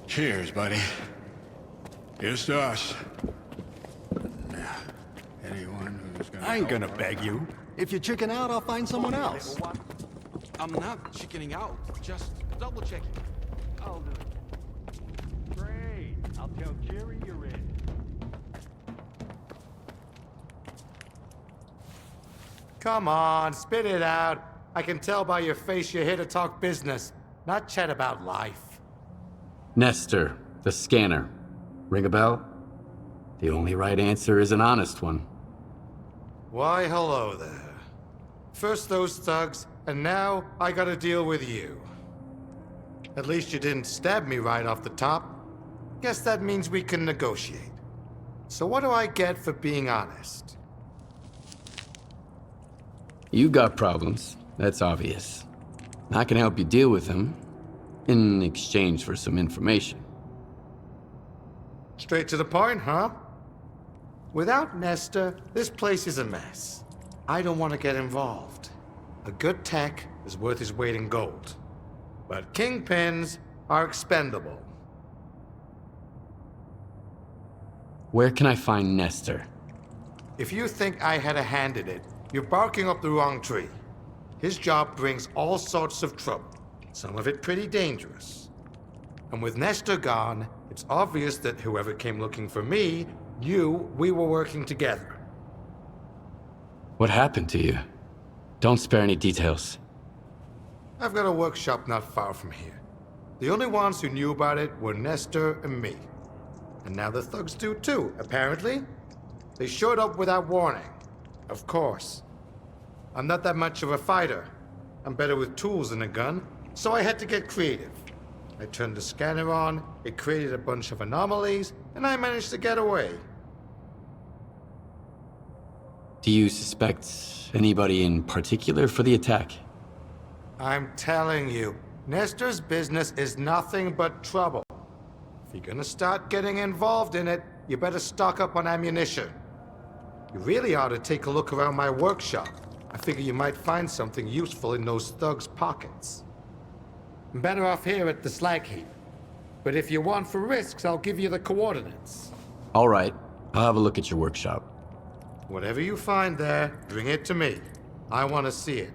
Cheers, buddy. Here's to us. Anyone who's gonna... I ain't gonna beg you. If you chicken out, I'll find someone else. I'm not chickening out, just double checking. I'll do it. Great. I'll tell Jerry you're in. Come on, spit it out. I can tell by your face you're here to talk business, not chat about life. Nestor, the scanner. Ring a bell? The only right answer is an honest one. Why, hello there. First those thugs, and now I gotta deal with you. At least you didn't stab me right off the top. Guess that means we can negotiate. So what do I get for being honest? You got problems, that's obvious. I can help you deal with them, in exchange for some information. Straight to the point, huh? Without Nestor, this place is a mess. I don't want to get involved. A good tech is worth his weight in gold. But kingpins are expendable. Where can I find Nestor? If you think I had a hand in it, you're barking up the wrong tree. His job brings all sorts of trouble, some of it pretty dangerous. And with Nestor gone, it's obvious that whoever came looking for me, we were working together. What happened to you? Don't spare any details. I've got a workshop not far from here. The only ones who knew about it were Nestor and me. And now the thugs do too, apparently. They showed up without warning. Of course. I'm not that much of a fighter. I'm better with tools than a gun, so I had to get creative. I turned the scanner on, it created a bunch of anomalies, and I managed to get away. Do you suspect anybody in particular for the attack? I'm telling you, Nestor's business is nothing but trouble. If you're gonna start getting involved in it, you better stock up on ammunition. You really ought to take a look around my workshop. I figure you might find something useful in those thugs' pockets. I'm better off here at the slag heap. But if you want for risks, I'll give you the coordinates. All right, I'll have a look at your workshop. Whatever you find there, bring it to me. I want to see it.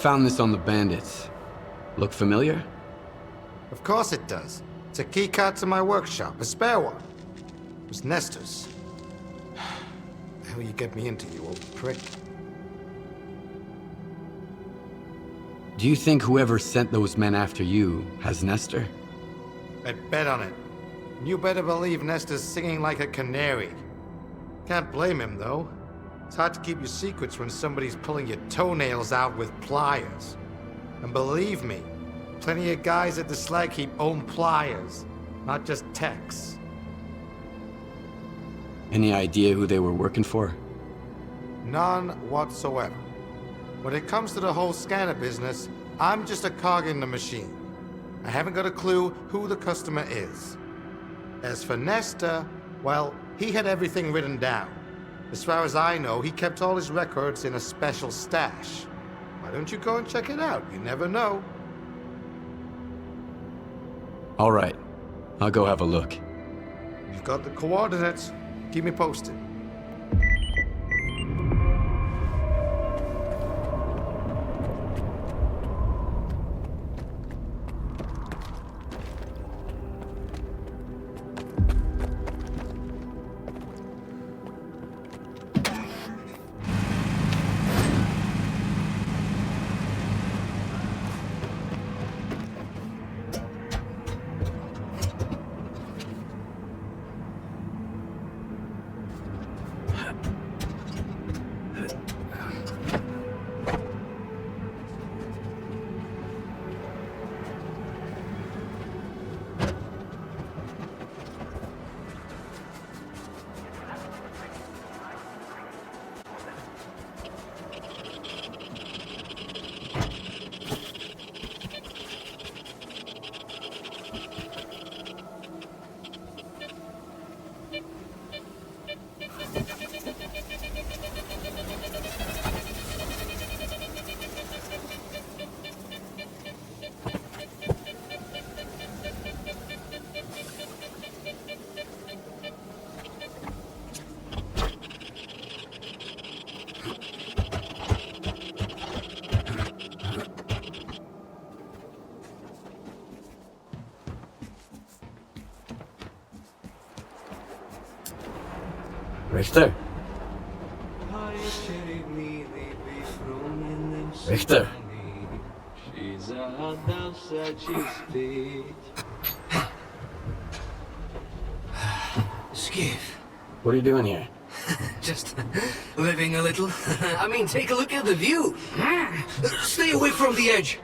found this on the bandits. Look familiar? Of course it does. It's a key card to my workshop, a spare one. It was Nestor's. The hell you get me into, you old prick? Do you think whoever sent those men after you has Nestor? I'd bet on it. And you better believe Nestor's singing like a canary. Can't blame him, though. It's hard to keep your secrets when somebody's pulling your toenails out with pliers. And believe me, plenty of guys at the S.T.A.L.K.E.R own pliers, not just techs. Any idea who they were working for? None whatsoever. When it comes to the whole scanner business, I'm just a cog in the machine. I haven't got a clue who the customer is. As for Nestor, well, he had everything written down. As far as I know, he kept all his records in a special stash. Why don't you go and check it out? You never know. All right. I'll go have a look. You've got the coordinates. Keep me posted. Richter? Richter? Skiff. What are you doing here? Just living a little. I mean, take a look at the view. Stay away from the edge.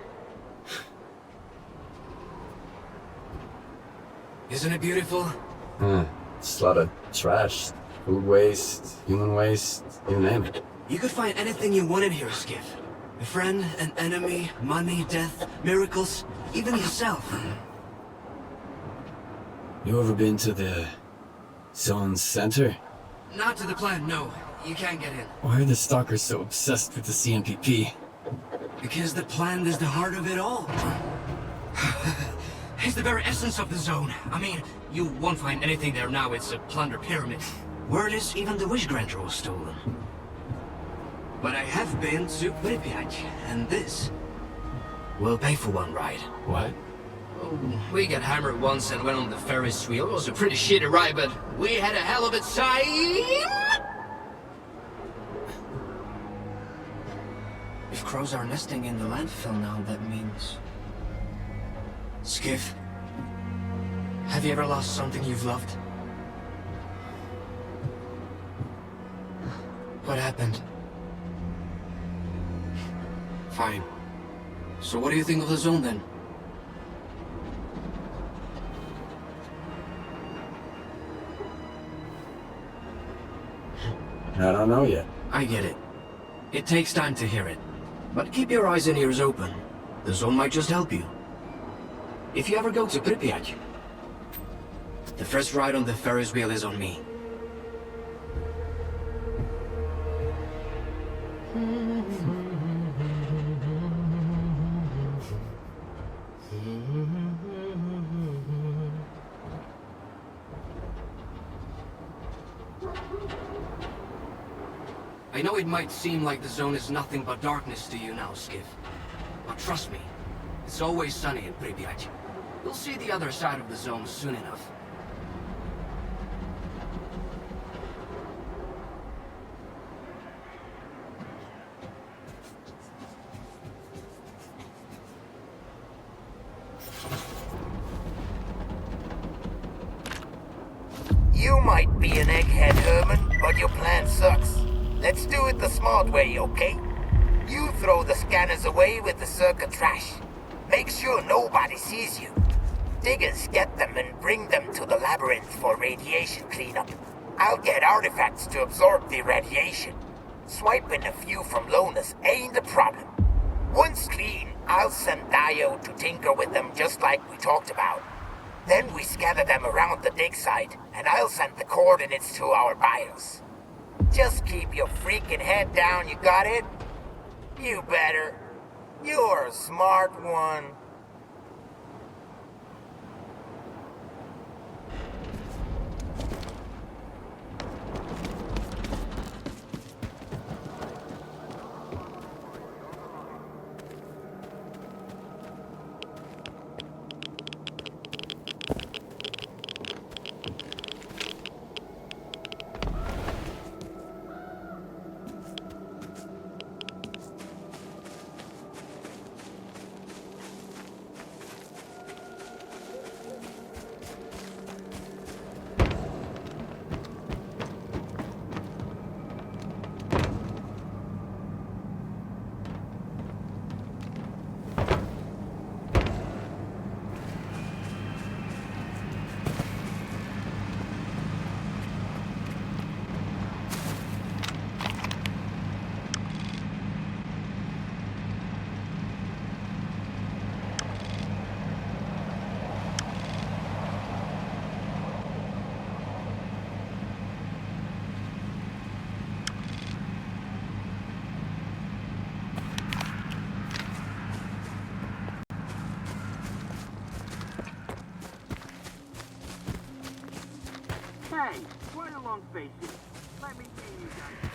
Isn't it beautiful? It's a lot of trash. Food waste, human waste, you name it. You could find anything you wanted here, Skiff. A friend, an enemy, money, death, miracles, even yourself. You ever been to the Zone's center? Not to the plant, no. You can't get in. Why are the stalkers so obsessed with the CMPP? Because the plant is the heart of it all. It's the very essence of the zone. I mean, you won't find anything there now. It's a plunder pyramid. Word is even the wish granter was stolen. But I have been to Pripyat, and this will pay for one ride. What? Oh, we got hammered once and went on the Ferris wheel. It was a pretty shitty ride, but we had a hell of a time! If crows are nesting in the landfill now, that means... Skiff, have you ever lost something you've loved? What happened? Fine. So what do you think of the zone then? I don't know yet. I get it. It takes time to hear it. But keep your eyes and ears open. The zone might just help you. If you ever go to Pripyat, the first ride on the Ferris wheel is on me. I know it might seem like the zone is nothing but darkness to you now, Skiff. But trust me, it's always sunny in Pripyat. You'll see the other side of the zone soon enough. You might be an egghead, Herman, but your plan sucks. Let's do it the smart way, okay? You throw the scanners away with the S.T.A.L.K.E.R trash. Make sure nobody sees you. Diggers get them and bring them to the labyrinth for radiation cleanup. I'll get artifacts to absorb the radiation. Swiping a few from Lonus ain't a problem. Once clean, I'll send Dio to tinker with them just like we talked about. Then we scatter them around the dig site, and I'll send the coordinates to our BIOS. Just keep your freaking head down, you got it? You better. You're a smart one. Hey, right along faces. Let me see you guys.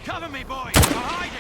Cover me, boys! I'm hiding!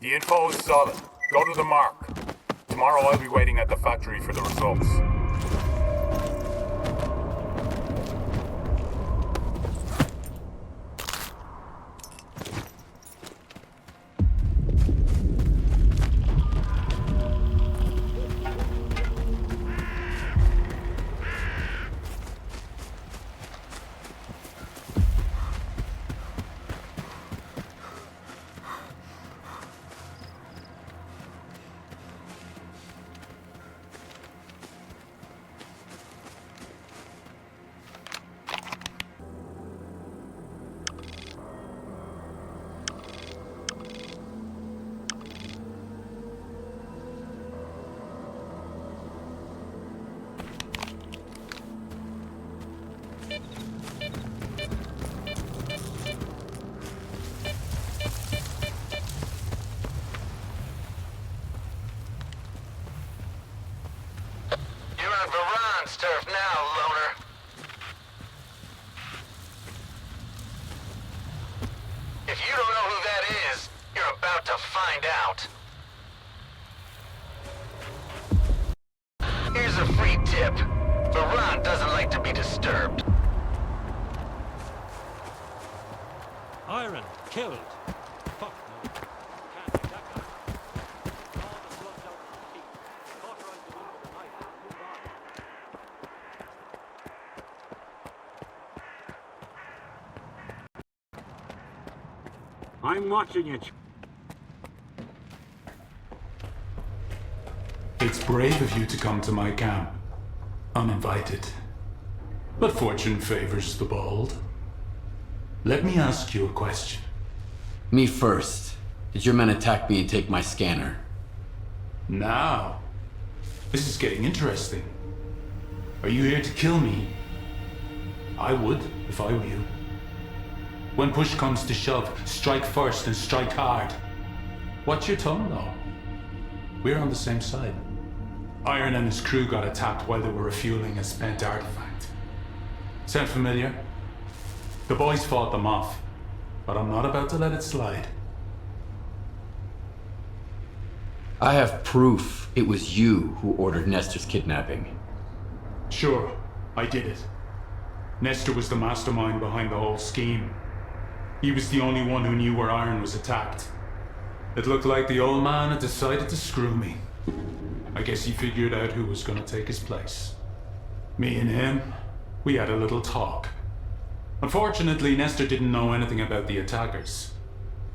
The info is solid. Go to the mark. Tomorrow I'll be waiting at the factory for the results. Turf now, loner. If you don't know who that is, you're about to find out. Here's a free tip. Varan doesn't like to be disturbed. Iron, killed. Fuck no. Can't take that guy. All the blood's out of his feet. Cauterized the wound with a knife. Move on. I'm watching it. It's brave of you to come to my camp, uninvited. But fortune favors the bold. Let me ask you a question. Me first. Did your men attack me and take my scanner? Now, this is getting interesting. Are you here to kill me? I would, if I were you. When push comes to shove, strike first and strike hard. Watch your tongue, though. We're on the same side. Iron and his crew got attacked while they were refueling a spent artifact. Sound familiar? The boys fought them off, but I'm not about to let it slide. I have proof it was you who ordered Nestor's kidnapping. Sure, I did it. Nestor was the mastermind behind the whole scheme. He was the only one who knew where Iron was attacked. It looked like the old man had decided to screw me. I guess he figured out who was gonna take his place. Me and him, we had a little talk. Unfortunately, Nestor didn't know anything about the attackers.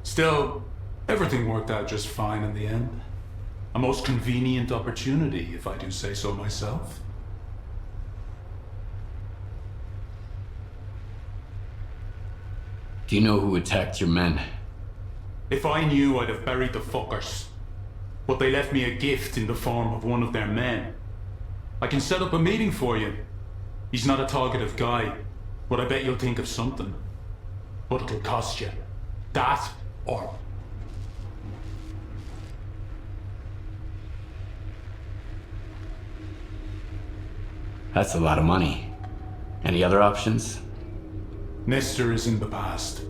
Still, everything worked out just fine in the end. A most convenient opportunity, if I do say so myself. Do you know who attacked your men? If I knew, I'd have buried the fuckers. But they left me a gift in the form of one of their men. I can set up a meeting for you. He's not a talkative guy, but I bet you'll think of something. But it'll cost you. That, or... That's a lot of money. Any other options? Nestor is in the past.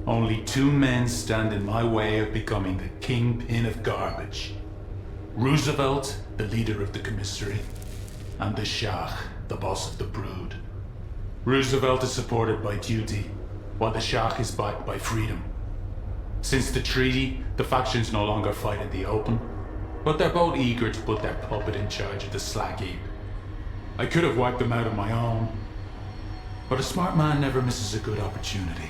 Only two men stand in my way of becoming the kingpin of garbage. Roosevelt, the leader of the commissary, and the Shah, the boss of the brood. Roosevelt is supported by duty, while the Shah is backed by freedom. Since the treaty, the factions no longer fight in the open, but they're both eager to put their puppet in charge of the slag heap. I could have wiped them out on my own, but a smart man never misses a good opportunity.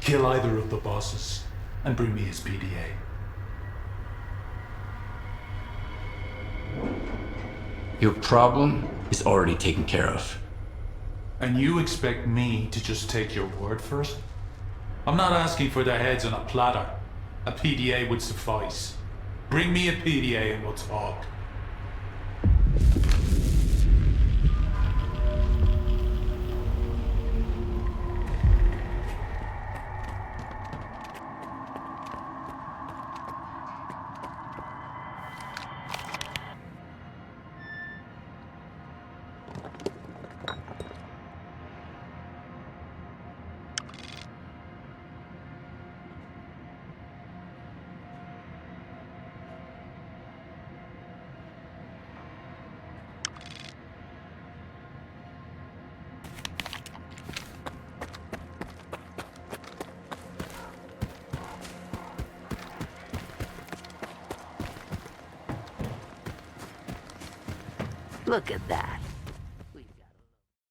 Kill either of the bosses, and bring me his PDA. Your problem is already taken care of. And you expect me to just take your word for it? I'm not asking for their heads on a platter. A PDA would suffice. Bring me a PDA and we'll talk. Look at that.